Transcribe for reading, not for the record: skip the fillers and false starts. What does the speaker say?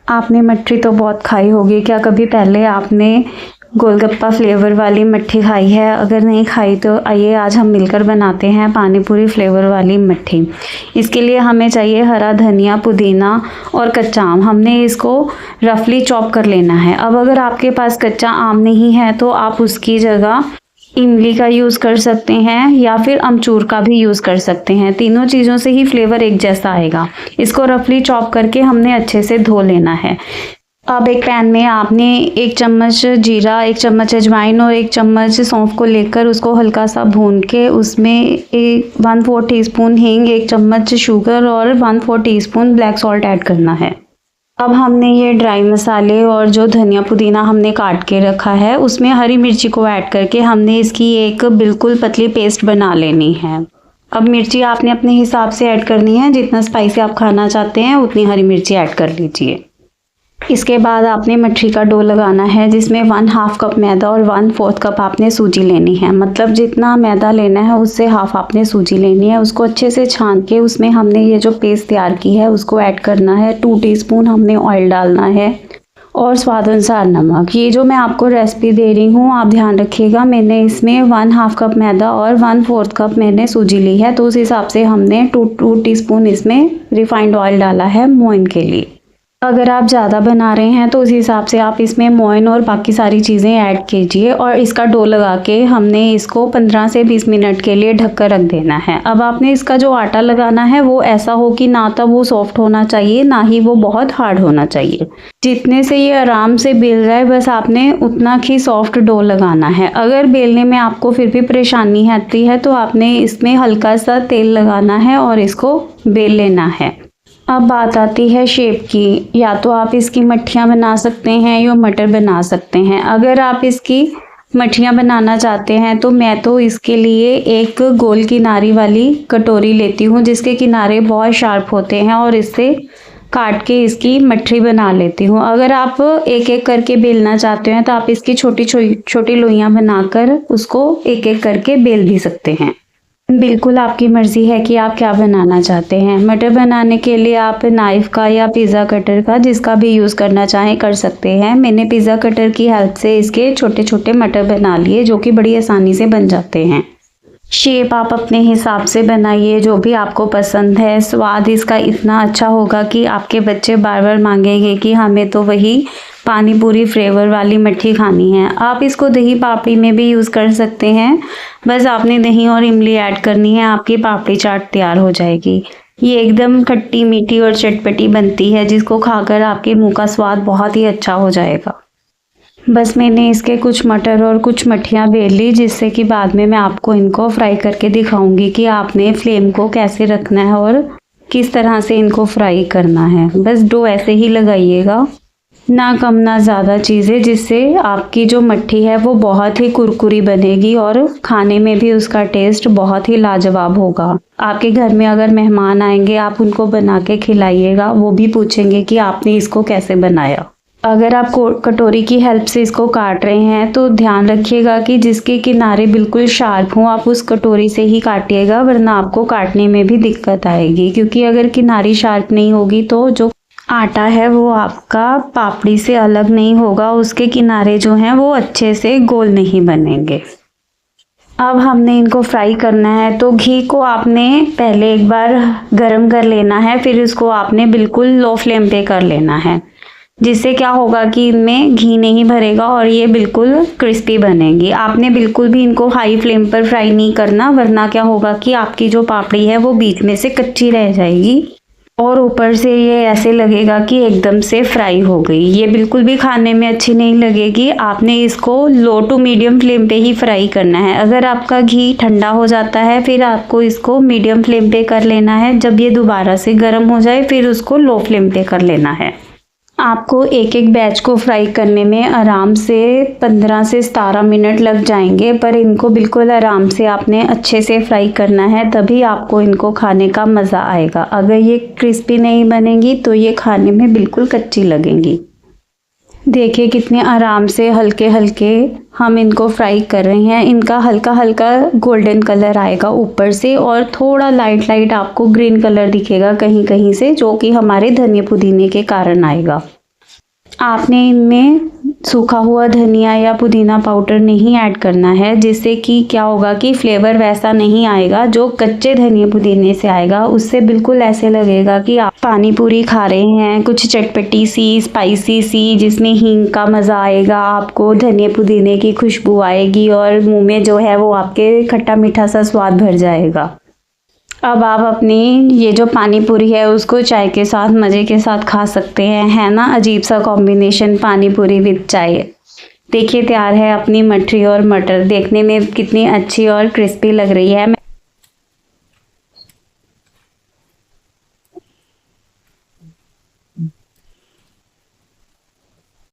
आपने मट्ठी तो बहुत खाई होगी, क्या कभी पहले आपने गोलगप्पा फ्लेवर वाली मट्ठी खाई है? अगर नहीं खाई तो आइए आज हम मिलकर बनाते हैं पानी पूरी फ्लेवर वाली मट्ठी। इसके लिए हमें चाहिए हरा धनिया, पुदीना और कच्चा आम। हमने इसको रफली चॉप कर लेना है। अब अगर आपके पास कच्चा आम नहीं है तो आप उसकी जगह इमली का यूज़ कर सकते हैं या फिर अमचूर का भी यूज़ कर सकते हैं। तीनों चीज़ों से ही फ्लेवर एक जैसा आएगा। इसको रफली चॉप करके हमने अच्छे से धो लेना है। अब एक पैन में आपने 1 चम्मच जीरा, 1 चम्मच अजवाइन और 1 चम्मच सौंफ को लेकर उसको हल्का सा भून के उसमें 1/4 टीस्पून हींग, 1 चम्मच शुगर और 1/4 टीस्पून ब्लैक सॉल्ट ऐड करना है। अब हमने ये ड्राई मसाले और जो धनिया पुदीना हमने काट के रखा है उसमें हरी मिर्ची को ऐड करके हमने इसकी एक बिल्कुल पतली पेस्ट बना लेनी है। अब मिर्ची आपने अपने हिसाब से ऐड करनी है, जितना स्पाइसी आप खाना चाहते हैं उतनी हरी मिर्ची ऐड कर लीजिए। इसके बाद आपने मट्ठी का डो लगाना है, जिसमें 1/2 कप मैदा और 1/4 कप आपने सूजी लेनी है। मतलब जितना मैदा लेना है उससे हाफ आपने सूजी लेनी है। उसको अच्छे से छान के उसमें हमने ये जो पेस्ट तैयार की है उसको ऐड करना है। 2 टीस्पून हमने ऑयल डालना है और स्वाद अनुसार नमक। ये जो मैं आपको रेसिपी दे रही हूँ आप ध्यान रखिएगा, मैंने इसमें 1/2 कप मैदा और 1/4 कप मैंने सूजी ली है, तो उस हिसाब से हमने 2 टीस्पून इसमें रिफाइंड ऑयल डाला है मोइन के लिए। अगर आप ज़्यादा बना रहे हैं तो उस हिसाब से आप इसमें मोइन और बाकी सारी चीज़ें ऐड कीजिए। और इसका डो लगा के हमने इसको 15 से 20 मिनट के लिए ढक कर रख देना है। अब आपने इसका जो आटा लगाना है वो ऐसा हो कि ना तो वो सॉफ्ट होना चाहिए ना ही वो बहुत हार्ड होना चाहिए। जितने से ये आराम से बेल जाए बस आपने उतना ही सॉफ्ट डो लगाना है। अगर बेलने में आपको फिर भी परेशानी आती है तो आपने इसमें हल्का सा तेल लगाना है और इसको बेल लेना है। अब बात आती है शेप की। या तो आप इसकी मट्ठियाँ बना सकते हैं या मटर बना सकते हैं। अगर आप इसकी मट्ठियाँ बनाना चाहते हैं तो मैं तो इसके लिए एक गोल किनारी वाली कटोरी लेती हूँ, जिसके किनारे बहुत शार्प होते हैं, और इससे काट के इसकी मट्ठी बना लेती हूँ। अगर आप एक एक करके बेलना चाहते हैं तो आप इसकी छोटी छोटी लोइयाँ बनाकर उसको एक एक करके बेल भी सकते हैं। बिल्कुल आपकी मर्ज़ी है कि आप क्या बनाना चाहते हैं। मटर बनाने के लिए आप नाइफ़ का या पिज़्ज़ा कटर का, जिसका भी यूज़ करना चाहें कर सकते हैं। मैंने पिज़्ज़ा कटर की हेल्प से इसके छोटे छोटे मटर बना लिए, जो कि बड़ी आसानी से बन जाते हैं। शेप आप अपने हिसाब से बनाइए जो भी आपको पसंद है। स्वाद इसका इतना अच्छा होगा कि आपके बच्चे बार बार मांगेंगे कि हमें तो वही पानी पूरी फ्लेवर वाली मट्ठी खानी है। आप इसको दही पापड़ी में भी यूज़ कर सकते हैं। बस आपने दही और इमली ऐड करनी है, आपकी पापड़ी चाट तैयार हो जाएगी। ये एकदम खट्टी मीठी और चटपटी बनती है, जिसको खाकर आपके मुंह का स्वाद बहुत ही अच्छा हो जाएगा। बस मैंने इसके कुछ मटर और कुछ मट्ठियाँ बेल ली, जिससे कि बाद में मैं आपको इनको फ्राई करके दिखाऊंगी कि आपने फ्लेम को कैसे रखना है और किस तरह से इनको फ्राई करना है। बस डो ऐसे ही लगाइएगा, ना कम ना ज़्यादा चीज़ें, जिससे आपकी जो मट्ठी है वो बहुत ही कुरकुरी बनेगी और खाने में भी उसका टेस्ट बहुत ही लाजवाब होगा। आपके घर में अगर मेहमान आएंगे आप उनको बना के खिलाइएगा, वो भी पूछेंगे कि आपने इसको कैसे बनाया। अगर आप कटोरी की हेल्प से इसको काट रहे हैं तो ध्यान रखिएगा कि जिसके किनारे बिल्कुल शार्प हों आप उस कटोरी से ही काटिएगा, वरना आपको काटने में भी दिक्कत आएगी। क्योंकि अगर किनारी शार्प नहीं होगी तो जो आटा है वो आपका पापड़ी से अलग नहीं होगा, उसके किनारे जो हैं वो अच्छे से गोल नहीं बनेंगे। अब हमने इनको फ्राई करना है, तो घी को आपने पहले एक बार गरम कर लेना है, फिर इसको आपने बिल्कुल लो फ्लेम पे कर लेना है, जिससे क्या होगा कि इनमें घी नहीं भरेगा और ये बिल्कुल क्रिस्पी बनेगी। आपने बिल्कुल भी इनको हाई फ्लेम पर फ्राई नहीं करना, वरना क्या होगा कि आपकी जो पापड़ी है वो बीच में से कच्ची रह जाएगी और ऊपर से ये ऐसे लगेगा कि एकदम से फ्राई हो गई। ये बिल्कुल भी खाने में अच्छी नहीं लगेगी। आपने इसको लो टू मीडियम फ्लेम पे ही फ्राई करना है। अगर आपका घी ठंडा हो जाता है फिर आपको इसको मीडियम फ्लेम पे कर लेना है। जब ये दोबारा से गर्म हो जाए फिर उसको लो फ्लेम पे कर लेना है। आपको एक एक बैच को फ्राई करने में आराम से 15 से 17 मिनट लग जाएंगे, पर इनको बिल्कुल आराम से आपने अच्छे से फ्राई करना है, तभी आपको इनको खाने का मज़ा आएगा। अगर ये क्रिस्पी नहीं बनेंगी तो ये खाने में बिल्कुल कच्ची लगेंगी। देखिए कितने आराम से हल्के हल्के हम इनको फ्राई कर रहे हैं। इनका हल्का हल्का गोल्डन कलर आएगा ऊपर से और थोड़ा लाइट लाइट आपको ग्रीन कलर दिखेगा कहीं कहीं से, जो कि हमारे धनिया पुदीने के कारण आएगा। आपने इनमें सूखा हुआ धनिया या पुदीना पाउडर नहीं ऐड करना है, जिससे कि क्या होगा कि फ्लेवर वैसा नहीं आएगा जो कच्चे धनिया पुदीने से आएगा। उससे बिल्कुल ऐसे लगेगा कि आप पानी पूरी खा रहे हैं, कुछ चटपटी सी, स्पाइसी सी, जिसमें हींग का मज़ा आएगा आपको, धनिया पुदीने की खुशबू आएगी और मुंह में जो है वो आपके खट्टा मीठा सा स्वाद भर जाएगा। अब आप अपनी ये जो पानी पूरी है उसको चाय के साथ मज़े के साथ खा सकते हैं, है ना अजीब सा कॉम्बिनेशन, पानी पूरी विद चाय। देखिए तैयार है अपनी मठरी और मटर, देखने में कितनी अच्छी और क्रिस्पी लग रही है।